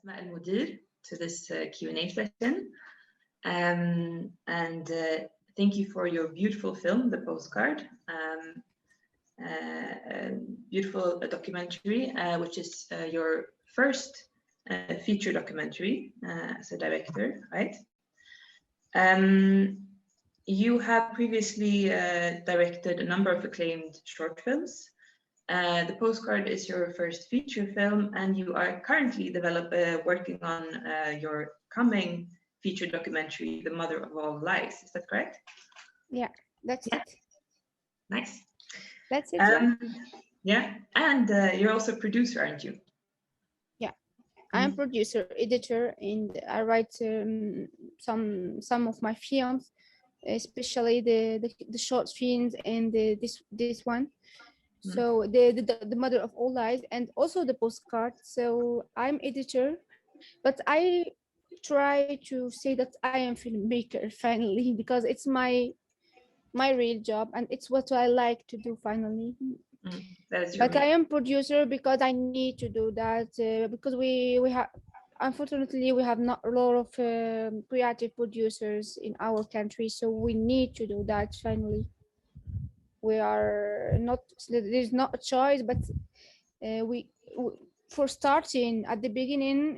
Asmae El Moudir to this Q&A session. Thank you for your beautiful film, The Postcard. Beautiful documentary, which is your first feature documentary as a director, right? You have previously directed a number of acclaimed short films. The Postcard is your first feature film, and you are currently working on your coming feature documentary, The Mother of All Lies. Is that correct? Yeah, that's it. Nice. That's it. Yeah, and you're also a producer, aren't you? Yeah, I'm producer, editor, and I write some of my films, especially the short films and this one. So the Mother of All Lies, and also the Postcard. So I'm editor, but I try to say that I am filmmaker finally, because it's my real job and it's what I like to do finally. But I am producer because I need to do that because we have, unfortunately, we have not a lot of creative producers in our country, so we need to do that finally. We are not, there's not a choice, but we for starting at the beginning,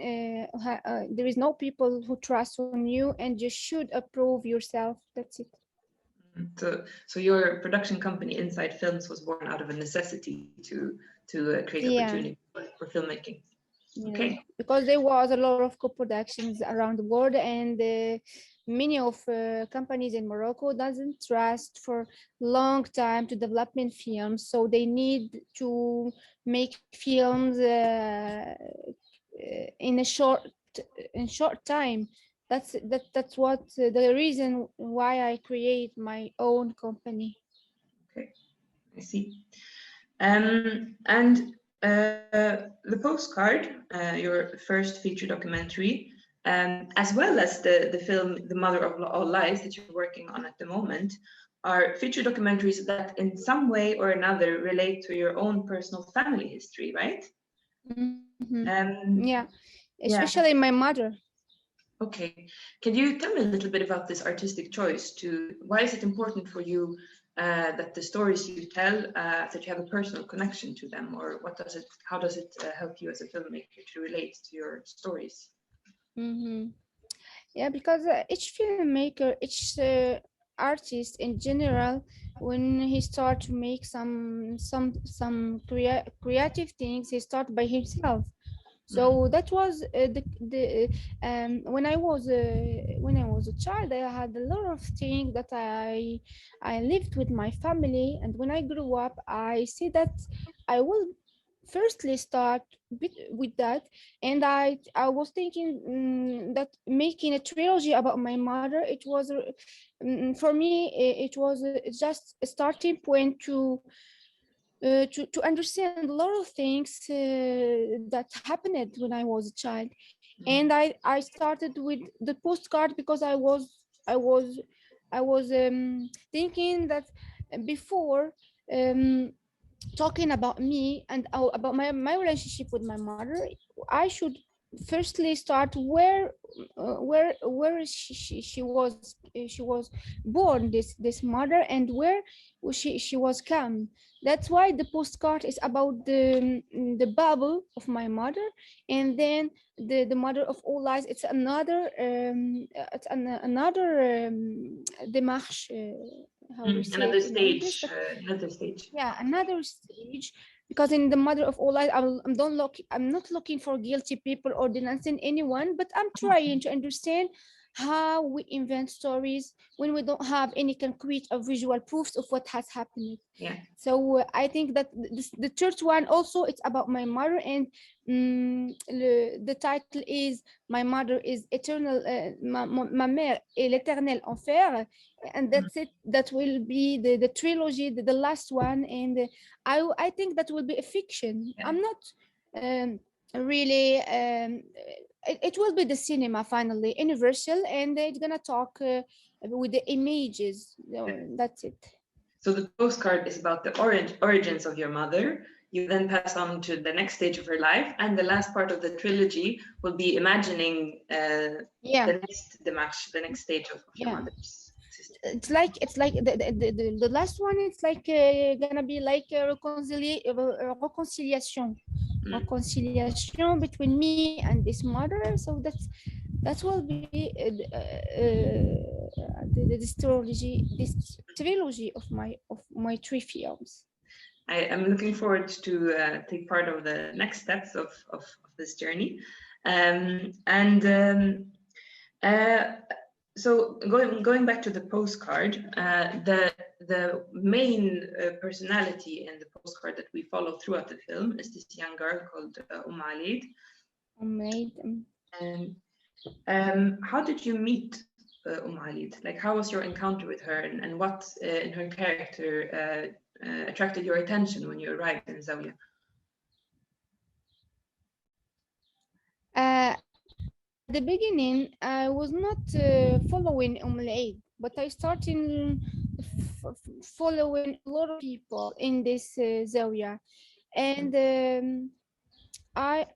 there is no people who trust on you, and you should approve yourself. That's it. So your production company, Inside Films, was born out of a necessity to create opportunity for filmmaking. Yeah. Okay. Because there was a lot of co-productions around the world, and many of companies in Morocco doesn't trust for long time to development films, so they need to make films in a short time. That's what the reason why I create my own company. Okay, I see. The Postcard, your first feature documentary, as well as the film The Mother of All Lies that you're working on at the moment, are feature documentaries that in some way or another relate to your own personal family history, right? Mm-hmm. Yeah, especially my mother. Okay, can you tell me a little bit about this artistic choice? Why is it important for you that the stories you tell, that you have a personal connection to them, or how does it help you as a filmmaker to relate to your stories? Mm-hmm. Yeah, because each filmmaker, each artist in general, when he start to make some creative things, he start by himself. So that was when I was a child, I had a lot of things that I lived with my family, and when I grew up, I see that I will firstly start with that, and I was thinking that making a trilogy about my mother, it was for me it was just a starting point to understand a lot of things that happened when I was a child. And I started with the Postcard because I was thinking that before talking about me and about my relationship with my mother, I should firstly start where she was born, this mother, and where she was come. That's why the Postcard is about the Bible of my mother, and then the Mother of All Lies. It's another démarche. Another stage. Yeah, another stage. Because in the Mother of All Lies, I'm not looking for guilty people or denouncing anyone, but I'm trying to understand how we invent stories when we don't have any concrete or visual proofs of what has happened. Yeah. So I think that the third one also, it's about my mother, and the title is My Mother is Eternal, Ma Mère est l'Éternel Enfer, and that's it. That will be the trilogy, the last one, and I think that will be a fiction. Yeah. I'm not really it will be the cinema finally, universal, and it's gonna talk with the images. That's it. So the Postcard is about the origins of your mother, you then pass on to the next stage of her life, and the last part of the trilogy will be imagining the next demarche, the next stage of your mother's existence. It's like the last one. It's like gonna be like a reconciliation between me and this mother. So that will be this trilogy of my 3 films. I am looking forward to take part of the next steps of this journey. So going back to the postcard, the main personality in the postcard that we follow throughout the film is this young girl called Walid. How did you meet Walid? Like, how was your encounter with her, and what in her character attracted your attention when you arrived in Zawiya? At the beginning, I was not following Eid, but I started following a lot of people in this Zawiya, and I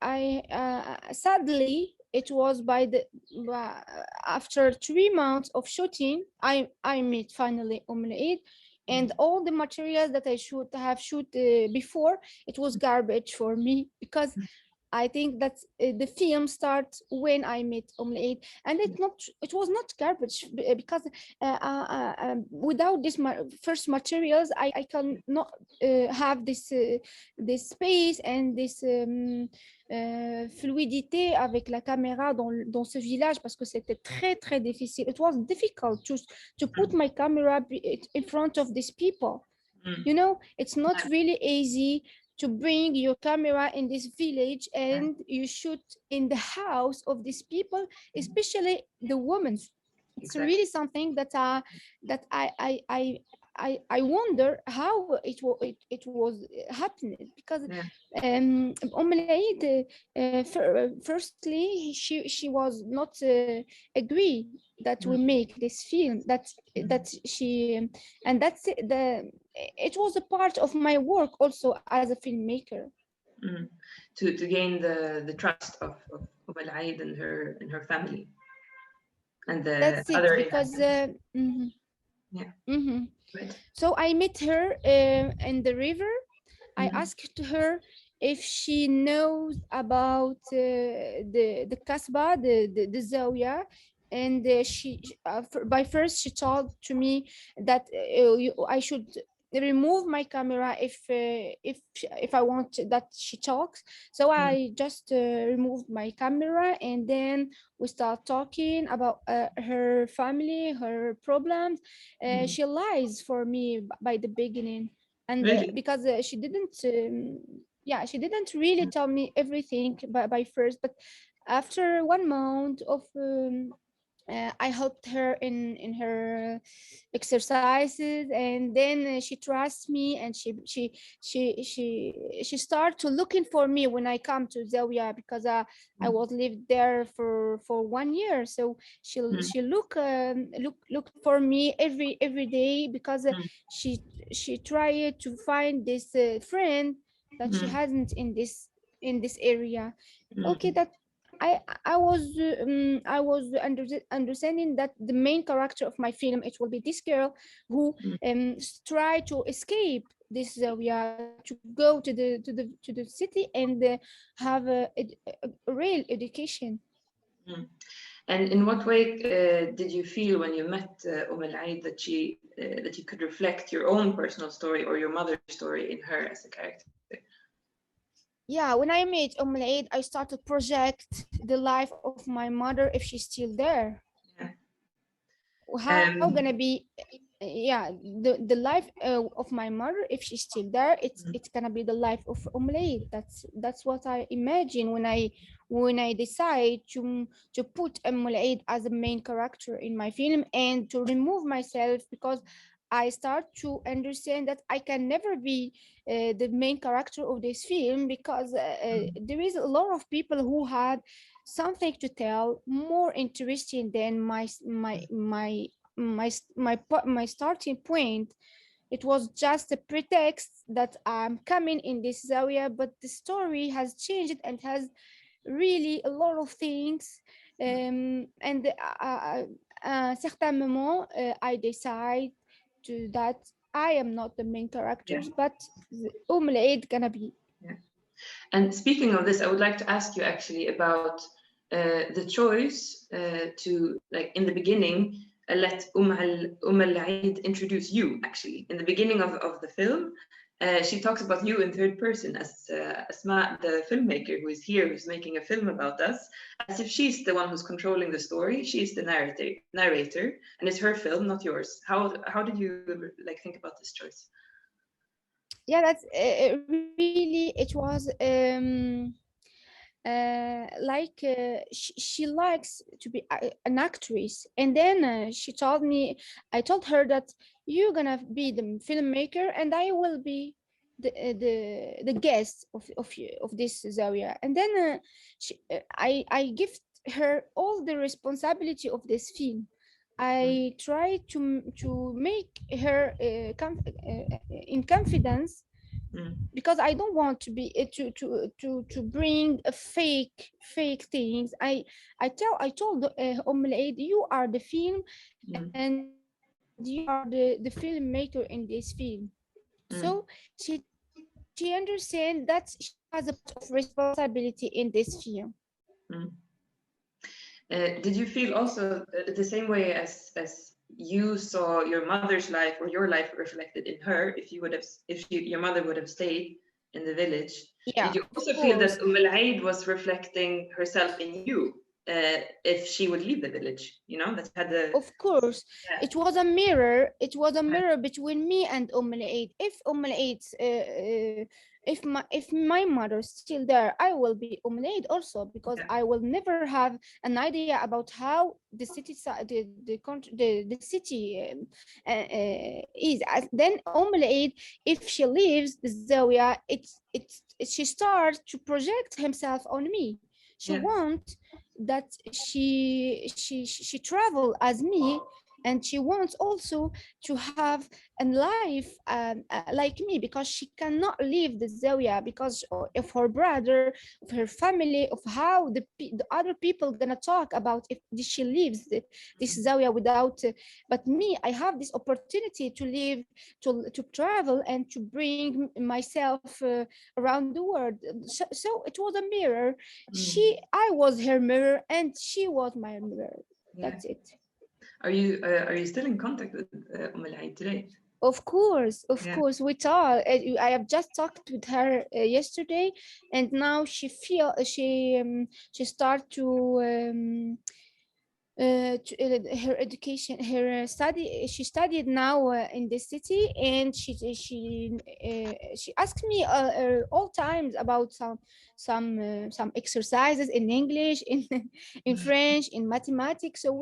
sadly, it was after 3 months of shooting, I met finally Eid. And all the materials that I should have shoot before, it was garbage for me, because I think that the film starts when I met Eid, and it was not garbage, because without this first materials, I can not have this space and this fluidité avec la caméra dans ce village, parce que c'était très très difficile. It was difficult to put my camera in front of these people. You know, it's not really easy to bring your camera in this village and you shoot in the house of these people, especially the women. It's really something that I wonder how it was happening, because firstly she was not agree that we make this film, that she and that's it was a part of my work also as a filmmaker. To gain the trust of Eid and her family and the that's other it, because Right. So I met her in the river. I asked her if she knows about the Kasbah, the Zawiya, and she by first she told to me that I should remove my camera if I want that she talks. So I just removed my camera, and then we start talking about her family, her problems. She lies for me by the beginning, and Really? because she didn't really tell me everything by first, but after 1 month of I helped her in her exercises, and then she trusts me, and she started to looking for me when I come to Zawiya, because I was lived there for 1 year. So she looked for me every day, because she tried to find this friend that she hasn't in this area. Okay, that I was understanding that the main character of my film, it will be this girl who try to escape this Zawiya, to go to the city and have a real education. And in what way did you feel when you met Eid that you could reflect your own personal story or your mother's story in her as a character? Yeah, when I met Eid, I started to project the life of my mother if she's still there. Yeah. How gonna be? Yeah, the life of my mother if she's still there. It's gonna be the life of Eid. That's what I imagine when I decide to put Eid as a main character in my film, and to remove myself, because I start to understand that I can never be the main character of this film, because there is a lot of people who had something to tell more interesting than my starting point. It was just a pretext that I'm coming in this area, but the story has changed and has really a lot of things. And certain moment, I decide to that I am not the main characters, but Eid gonna be. Yeah. And speaking of this, I would like to ask you actually about the choice to, like, in the beginning, let Al Eid introduce you. Actually, in the beginning of the film, she talks about you in third person as Asma, the filmmaker who is here, who's making a film about us, as if she's the one who's controlling the story. She's the narrator, and it's her film, not yours. How did you like think about this choice? Yeah, that's really, it was she likes to be an actress, and then I told her that you're gonna be the filmmaker and I will be the guest of this Zawiya. And then I give her all the responsibility of this film. I try to make her in confidence, because I don't want to be to bring a fake things. I told Eid, you are the film, and you are the filmmaker in this film. So she understands that she has a part of responsibility in this film. Did you feel also the same way as you saw your mother's life or your life reflected in her? If your mother would have stayed in the village, yeah, did you also feel that Al Eid was reflecting herself in you if she would leave the village? You know, that had a. Of course, yeah. It was a mirror. It was a mirror between me and Eid. If Eid, if my mother's still there, I will be Eid also, because I will never have an idea about how the city the city is. Then Eid, if she leaves the Zawiya, she starts to project himself on me. She wants that she travel as me, and she wants also to have a life like me, because she cannot leave the Zawiya because of her brother, of her family, of how the other people gonna talk about if she leaves this Zawiya without. But me, I have this opportunity to live, to travel, and to bring myself around the world. So it was a mirror. I was her mirror, and she was my mirror. That's it. Are you still in contact with Eid today? Of course, we talk. I have just talked with her yesterday, and now she start to her education, her study. She studied now in the city, and she asked me all times about some exercises in English, in French, in mathematics. So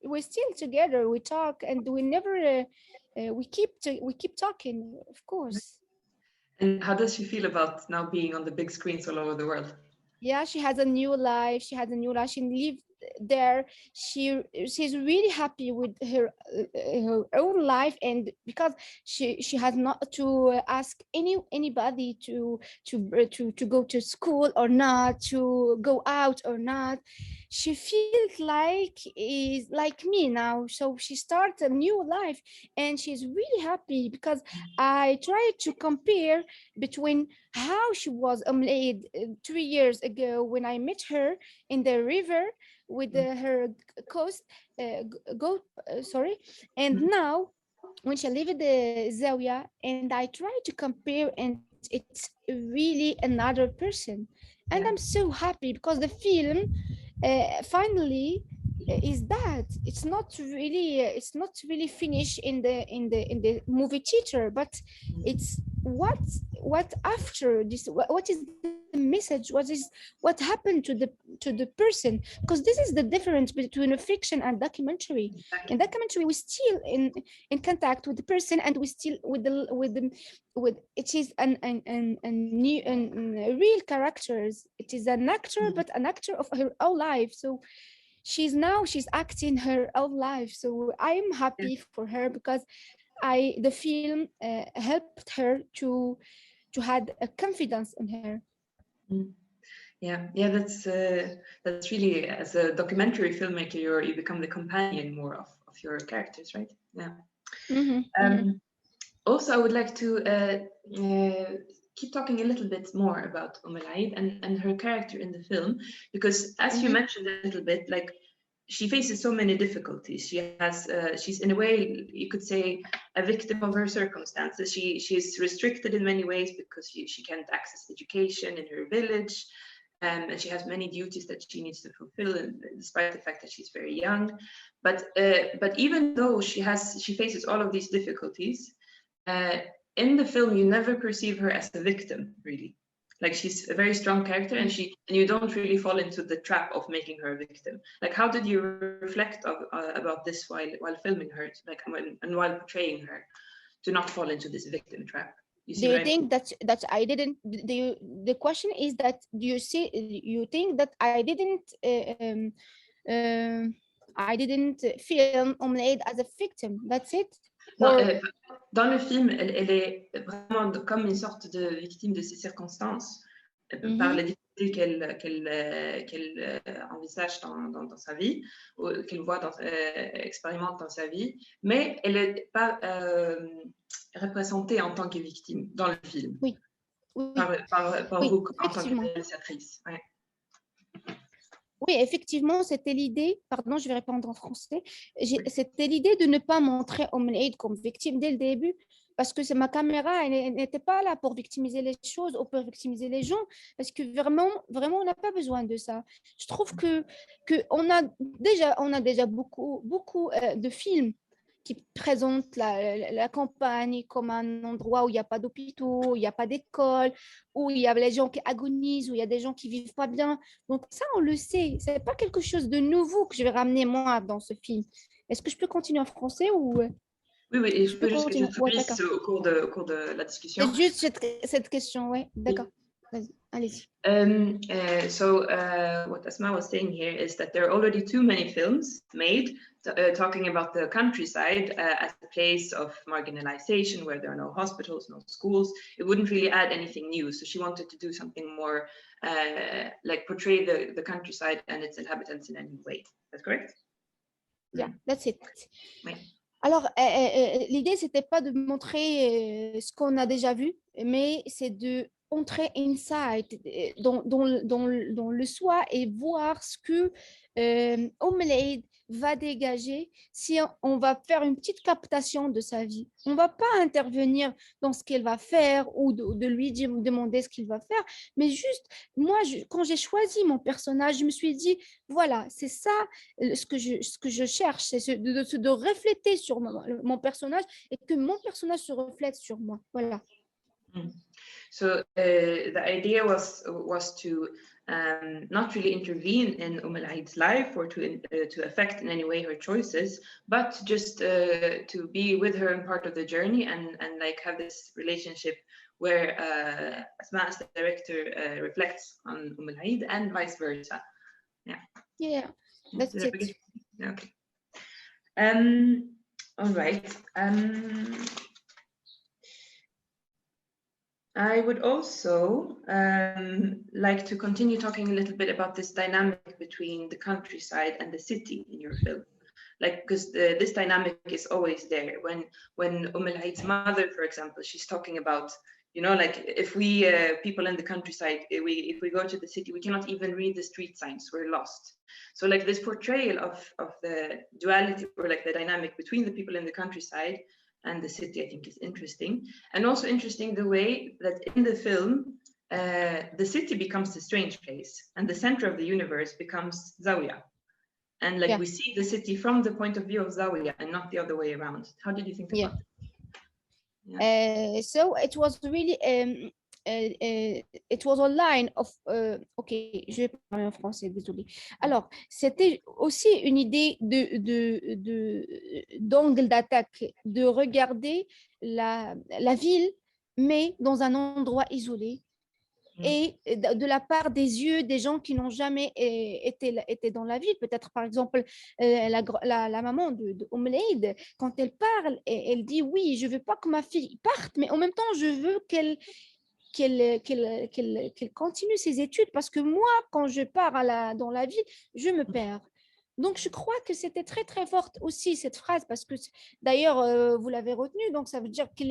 we're still together. We talk, and we never we keep talking, of course. And how does she feel about now being on the big screens all over the world? Yeah, she has a new life. She lived there. She's really happy with her own life, and because she has not to ask anybody to go to school or not, to go out or not. She feels like is like me now, so she starts a new life, and she's really happy, because I try to compare between how she was 3 years ago when I met her in the river with her coast goat, and now when she lived in the Zawiya, and I try to compare, and it's really another person. And I'm so happy because the film finally is that it's not really finished in the movie theater, but it's what after this, what is the message, what happened to the person, because this is the difference between a fiction and documentary. In documentary, we still in contact with the person, and we still with it is an new and real characters. It is an actor, but an actor of her own life. So she's acting her own life. So I'm happy for her, because the film helped her to had a confidence in her. Mm. Yeah, that's really, as a documentary filmmaker, you become the companion more of your characters, right? Yeah. Also, I would like to keep talking a little bit more about El Aid and her character in the film, because as you mentioned a little bit, like, she faces so many difficulties. She's in a way, you could say, a victim of her circumstances. She's restricted in many ways because she can't access education in her village, and she has many duties that she needs to fulfill, despite the fact that she's very young. But even though she faces all of these difficulties, in the film you never perceive her as a victim, really. Like, she's a very strong character, and you don't really fall into the trap of making her a victim. Like, how did you reflect about this while filming her, like, and while portraying her, to not fall into this victim trap? Do you think that I didn't? The question is that you think that I didn't film Omelette as a victim? That's it? Non, dans le film, elle est vraiment comme une sorte de victime de ses circonstances, par les difficultés qu'elle envisage dans sa vie, ou qu'elle voit, expérimente dans sa vie, mais elle n'est pas représentée en tant que victime dans le film. Oui. Par vous, en tant que réalisatrice. Ouais. Oui, effectivement, c'était l'idée, pardon, je vais répondre en français, c'était l'idée de ne pas montrer Omelette comme victime dès le début, parce que ma caméra, elle n'était pas là pour victimiser les choses ou pour victimiser les gens, parce que vraiment, on n'a pas besoin de ça. Je trouve que on a déjà beaucoup de films qui présentent la campagne comme un endroit où il n'y a pas d'hôpitaux, il n'y a pas d'école, où il y a les gens qui agonisent, où il y a des gens qui ne vivent pas bien. Donc ça, on le sait. Ce n'est pas quelque chose de nouveau que je vais ramener moi dans ce film. Est-ce que je peux continuer en français ou... Oui, et je peux juste que je traduise au cours de la discussion. C'est juste cette question, oui. D'accord. Vas-y, allez-y. So what Asma was saying here is that there are already too many films made talking about the countryside as a place of marginalization, where there are no hospitals, no schools. It wouldn't really add anything new. So she wanted to do something more like portray the countryside and its inhabitants in any way. That's correct? Yeah, that's it. Oui. Alors, l'idée, c'était pas de montrer ce qu'on a déjà vu, mais c'est de entrer inside, dans le soi, et voir ce que Omelette va dégager si on va faire une petite captation de sa vie. On ne va pas intervenir dans ce qu'elle va faire ou de lui demander ce qu'il va faire, mais juste, moi, quand j'ai choisi mon personnage, je me suis dit, voilà, c'est ça ce que je cherche, c'est de refléter sur mon personnage et que mon personnage se reflète sur moi. Voilà. So the idea was to not really intervene in Aid's life or to affect in any way her choices, but just to be with her in part of the journey and like have this relationship where Asma as the director reflects on Aid and vice versa. Yeah, that's it. Okay. All right. I would also like to continue talking a little bit about this dynamic between the countryside and the city in your film. Like, because this dynamic is always there. When Aid's mother, for example, she's talking about, you know, like, if we people in the countryside, if we go to the city, we cannot even read the street signs, we're lost. So like this portrayal of the duality, or like the dynamic between the people in the countryside and the city, I think is interesting. And also interesting the way that in the film, the city becomes a strange place and the center of the universe becomes Zawiya. And like we see the city from the point of view of Zawiya and not the other way around. How did you think about it? So it was really, it was a line of, ok, je vais parler en français, désolé. Alors, c'était aussi une idée d'angle d'attaque, de regarder la ville, mais dans un endroit isolé. et de la part des yeux des gens qui n'ont jamais été dans la ville. Peut-être, par exemple, la maman de Eid, quand elle parle, elle dit oui, je veux pas que ma fille parte, mais en même temps, je veux qu'elle continue ses études parce que moi, quand je pars dans la ville, je me perds. Donc, je crois que c'était très, très forte aussi, cette phrase, parce que d'ailleurs, vous l'avez retenue, donc ça veut dire que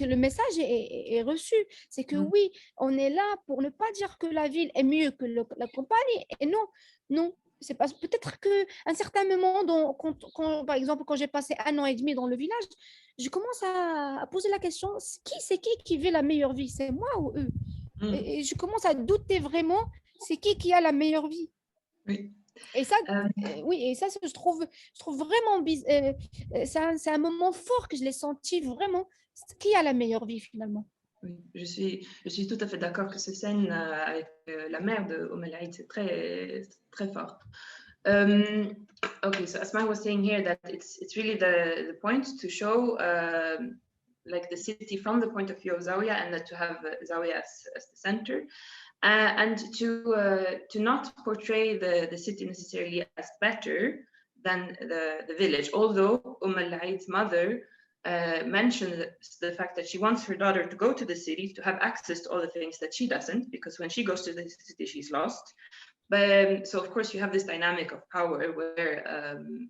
le message est reçu. C'est que oui, on est là pour ne pas dire que la ville est mieux que la campagne, et non, non. C'est pas peut-être qu'à un certain moment, par exemple, quand j'ai passé 1 an et demi dans le village, je commence à poser la question, qui vit la meilleure vie, c'est moi ou eux? Et je commence à douter vraiment, c'est qui a la meilleure vie? Oui. Et ça, oui, et ça, je trouve vraiment c'est un moment fort que je l'ai senti vraiment. Qui a la meilleure vie finalement? Oui, je suis tout à fait d'accord que cette scène avec la mère de Omelait, c'est très, très fort. Okay, so Asmae was saying here that it's really the point to show like the city from the point of view of Zawiya, and that to have Zawiya as the center. And to not portray the city necessarily as better than the village, although Al-Aid's mother mentioned the fact that she wants her daughter to go to the city to have access to all the things that she doesn't, because when she goes to the city, she's lost. But so of course you have this dynamic of power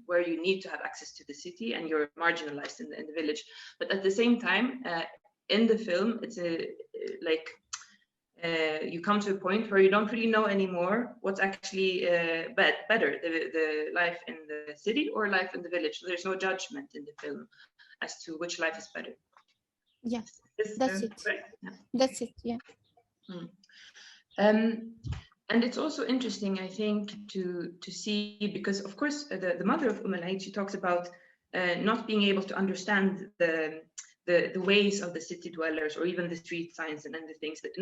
where you need to have access to the city and you're marginalized in the village. But at the same time, in the film, it's you come to a point where you don't really know anymore what's actually better, the life in the city or life in the village. So there's no judgment in the film as to which life is better. Yeah, that's it. Right? Yeah. That's it, yeah. And it's also interesting, I think, to see, because of course the mother of Al-Aid, she talks about not being able to understand the ways of the city dwellers, or even the street signs and the things, that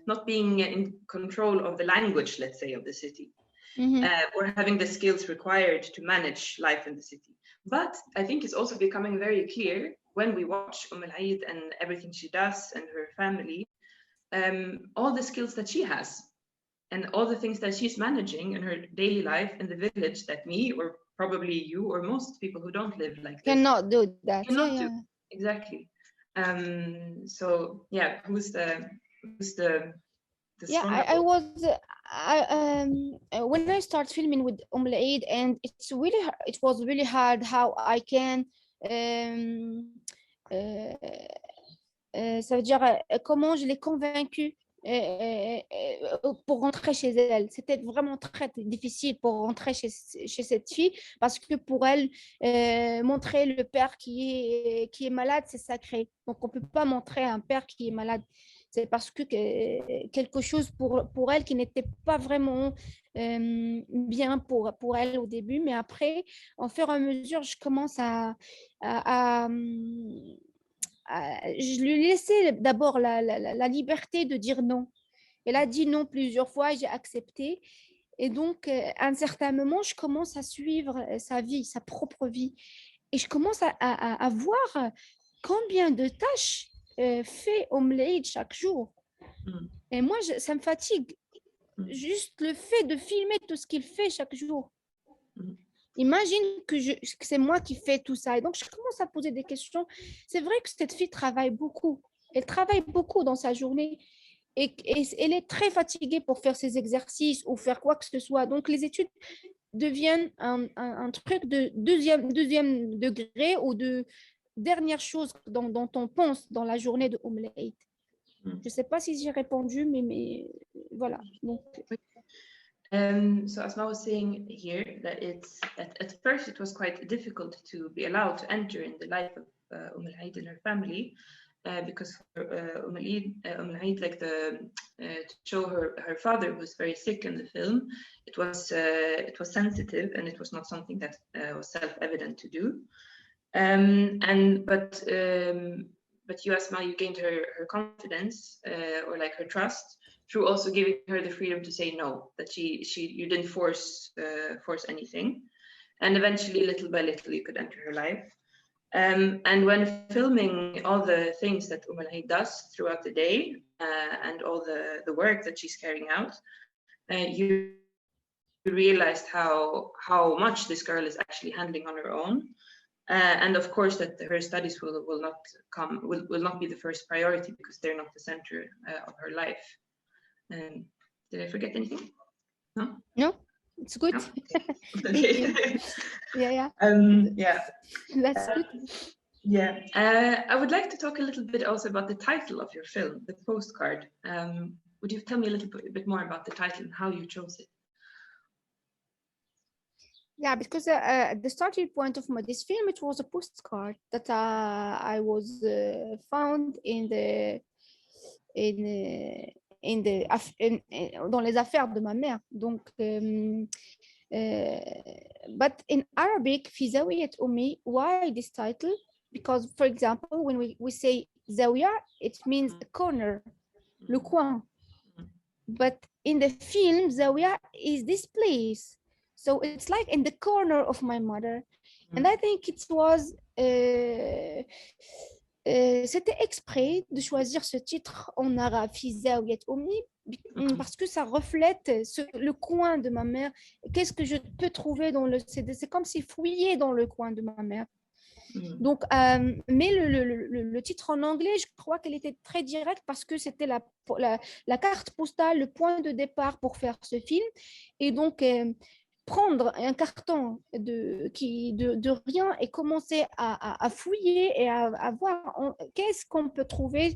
not being in control of the language, let's say, of the city, or having the skills required to manage life in the city. But I think it's also becoming very clear when we watch Al-Aid and everything she does and her family, all the skills that she has and all the things that she's managing in her daily life in the village that me, or probably you, or most people who don't live like this cannot do that. cannot do. Exactly. So yeah, who's the yeah, I was when I start filming with Aid, and it was really hard how I can ça veut dire comment je l'ai convaincue pour rentrer chez elle. C'était vraiment très difficile pour rentrer chez cette fille, parce que pour elle, montrer le père qui est malade, c'est sacré. Donc, on ne peut pas montrer un père qui est malade. C'est parce que quelque chose pour elle qui n'était pas vraiment bien pour elle au début. Mais après, au fur et à mesure, je commence je lui laissais d'abord la liberté de dire non. Elle a dit non plusieurs fois, j'ai accepté. Et donc, à un certain moment, je commence à suivre sa vie, sa propre vie. Et je commence à voir combien de tâches fait Aid chaque jour. Et moi, ça me fatigue. Juste le fait de filmer tout ce qu'il fait chaque jour. Imagine que c'est moi qui fais tout ça. Et donc, je commence à poser des questions. C'est vrai que cette fille travaille beaucoup. Elle travaille beaucoup dans sa journée. Et elle est très fatiguée pour faire ses exercices ou faire quoi que ce soit. Donc, les études deviennent un truc de deuxième degré, ou de dernière chose dont on pense dans la journée de Aid. Je ne sais pas si j'ai répondu, mais voilà. Donc, so Asma was saying here that at first it was quite difficult to be allowed to enter in the life of Aid and her family, because Aid, like to show her father was very sick in the film, it was sensitive, and it was not something that was self-evident to do. But you, Asma, you gained her confidence, or like her trust, through also giving her the freedom to say no, that you didn't force anything, and eventually, little by little, you could enter her life. And when filming all the things that Al does throughout the day and all the work that she's carrying out, you realized how much this girl is actually handling on her own. And of course that her studies will not be the first priority because they're not the center of her life. Did I forget anything? No, it's good. No? Thank you. Yeah. Yeah. That's good. Yeah. I would like to talk a little bit also about the title of your film, The Postcard. Would you tell me a little bit more about the title and how you chose it? Yeah, because the starting point of this film, it was a postcard that I was found dans les affaires de ma mère. Donc, but in Arabic, في زاوية أمي, why this title? Because, for example, when we say زاوية, it means a corner, le coin. But in the film, زاوية is this place. So it's like in the corner of my mother. And I think it was c'était exprès de choisir ce titre en arabe, في زاوية أمي, parce que ça reflète le coin de ma mère. Qu'est-ce que je peux trouver dans c'est comme si fouiller dans le coin de ma mère. Donc, mais le titre en anglais, je crois qu'elle était très directe parce que c'était la carte postale, le point de départ pour faire ce film. Et donc, prendre un carton de rien et commencer à fouiller et à voir qu'est-ce qu'on peut trouver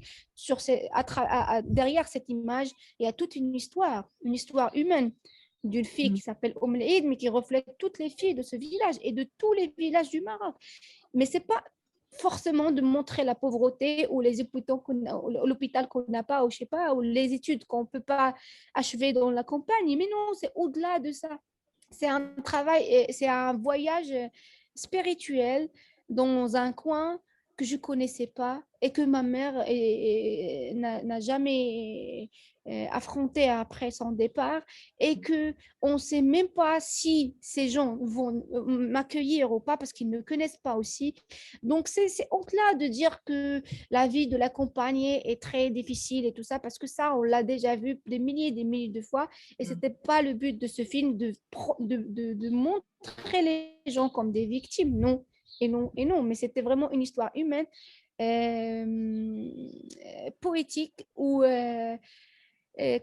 derrière cette image. Il y a toute une histoire humaine d'une fille qui s'appelle Eid, mais qui reflète toutes les filles de ce village et de tous les villages du Maroc. Mais ce n'est pas forcément de montrer la pauvreté ou l'hôpital qu'on n'a pas, ou je sais pas, ou les études qu'on ne peut pas achever dans la campagne. Mais non, c'est au-delà de ça. C'est un travail, c'est un voyage spirituel dans un coin que je ne connaissais pas et que ma mère n'a jamais affronté après son départ, et qu'on ne sait même pas si ces gens vont m'accueillir ou pas parce qu'ils ne connaissent pas aussi. Donc, c'est au-delà de dire que la vie de la campagne est très difficile et tout ça, parce que ça, on l'a déjà vu des milliers de fois, et ce n'était pas le but de ce film de montrer les gens comme des victimes, non. Et non, mais c'était vraiment une histoire humaine, poétique, ou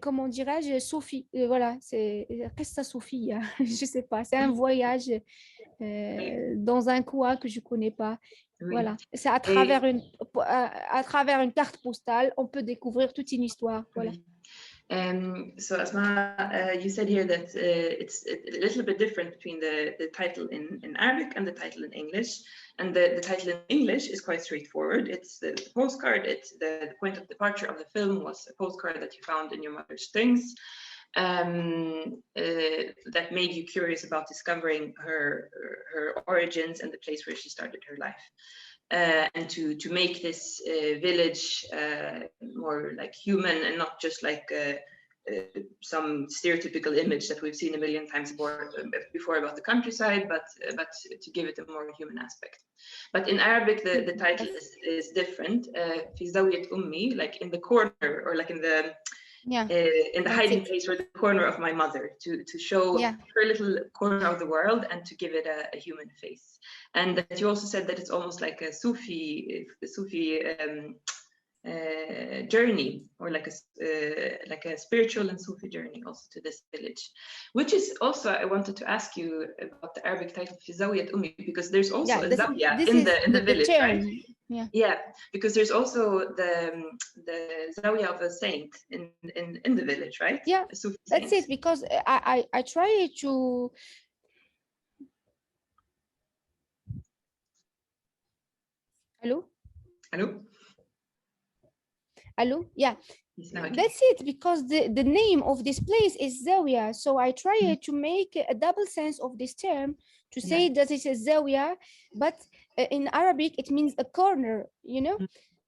comment dirais-je, Sophie, voilà, qu'est-ce que ça, Sophie, je sais pas, c'est un voyage dans un coin que je connais pas. Voilà, c'est à travers une carte postale, on peut découvrir toute une histoire. Voilà. So Asma, you said here that it's a little bit different between the title in Arabic and the title in English. And the title in English is quite straightforward. It's the postcard. It's the point of departure of the film was a postcard that you found in your mother's things that made you curious about discovering her origins and the place where she started her life. And to make this village more like human and not just like some stereotypical image that we've seen a million times before about the countryside, but to give it a more human aspect. But in Arabic, the title is different. في زاوية أمي, like in the corner, or like in the hiding place, or the corner of my mother, to show her little corner of the world and to give it a human face. And that you also said that it's almost like a Sufi journey, or like a spiritual and Sufi journey also to this village, which is also, I wanted to ask you about the Arabic title في زاوية أمي, because there's also a zawiya in the village, right? Yeah, because there's also the zawiya of a saint in the village, right? Yeah, that's it, because I try to. Hello? Yeah, that's it, because the name of this place is Zawiya. So I try to make a double sense of this term, to say that it's a Zawiya, but in Arabic it means a corner, you know?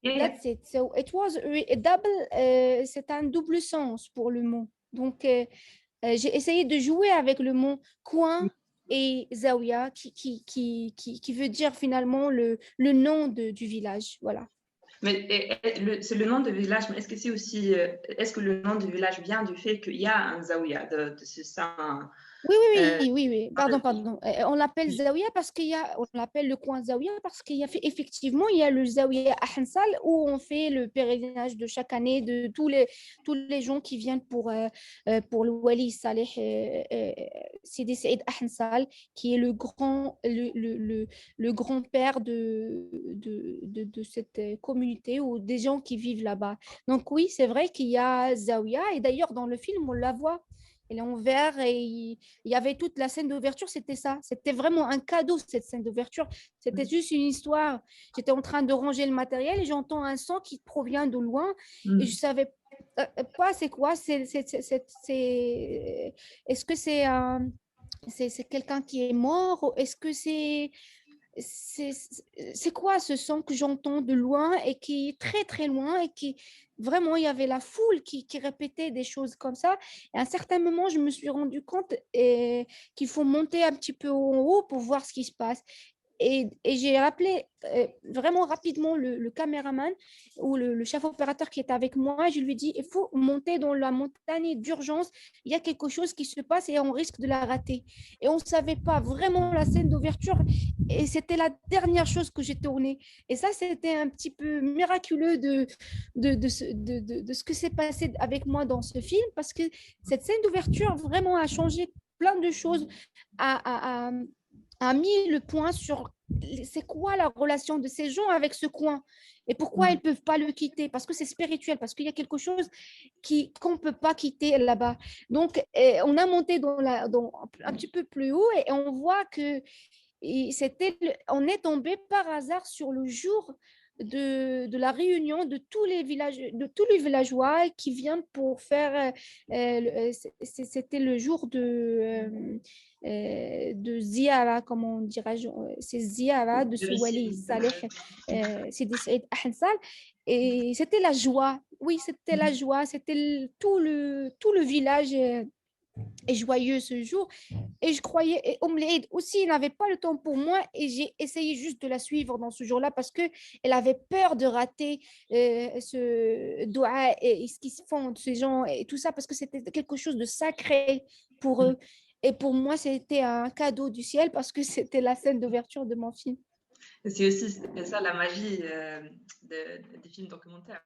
That's it. So it was a double, c'est un double sens pour le mot. Donc, j'ai essayé de jouer avec le mot coin et Zawiya, qui veut dire finalement le nom du village. Voilà. Mais c'est le nom de village, mais est-ce que c'est aussi, est-ce que le nom du village vient du fait qu'il y a un zawiya, c'est ça Oui. Pardon. On l'appelle Zawiya parce on l'appelle le coin Zawiya parce effectivement, il y a le Zawiya Ahensal où on fait le pèlerinage de chaque année de tous les gens qui viennent pour le Wali Saleh Sidi Saïd Ahensal, qui est le grand-père de cette communauté ou des gens qui vivent là-bas. Donc oui, c'est vrai qu'il y a Zawiya et d'ailleurs dans le film, on la voit. Elle est en vert et il y avait toute la scène d'ouverture, c'était ça. C'était vraiment un cadeau, cette scène d'ouverture. C'était juste une histoire. J'étais en train de ranger le matériel et j'entends un son qui provient de loin et je savais pas c'est quoi. Est-ce que c'est quelqu'un qui est mort ou est-ce que c'est quoi ce son que j'entends de loin et qui est très très loin et qui vraiment il y avait la foule qui répétait des choses comme ça et à un certain moment je me suis rendu compte qu'il faut monter un petit peu en haut pour voir ce qui se passe et j'ai appelé vraiment rapidement le caméraman ou le chef opérateur qui était avec moi. Je lui ai dit, il faut monter dans la montagne d'urgence. Il y a quelque chose qui se passe et on risque de la rater. Et on ne savait pas vraiment la scène d'ouverture. Et c'était la dernière chose que j'ai tournée. Et ça, c'était un petit peu miraculeux de ce que s'est passé avec moi dans ce film parce que cette scène d'ouverture vraiment a changé plein de choses, a mis le point sur c'est quoi la relation de ces gens avec ce coin et pourquoi ils ne peuvent pas le quitter, parce que c'est spirituel, parce qu'il y a quelque chose qu'on ne peut pas quitter là-bas. Donc, on a monté un petit peu plus haut et on voit que on est tombé par hasard sur le jour de la réunion de tous les villageois qui viennent pour faire c'était le jour de Ziyara, comment dirais-je, c'est Ziyara de ce Wali Saleh Sidi Saïd Ahensal et c'était la joie, oui c'était la joie, c'était tout le village est joyeux ce jour. Et je croyais, et Eid aussi, il n'avait pas le temps pour moi et j'ai essayé juste de la suivre dans ce jour-là parce qu'elle avait peur de rater ce doua et ce qu'ils font, ces gens et tout ça, parce que c'était quelque chose de sacré pour eux. Et pour moi, c'était un cadeau du ciel parce que c'était la scène d'ouverture de mon film. C'est aussi ça la magie des films documentaires.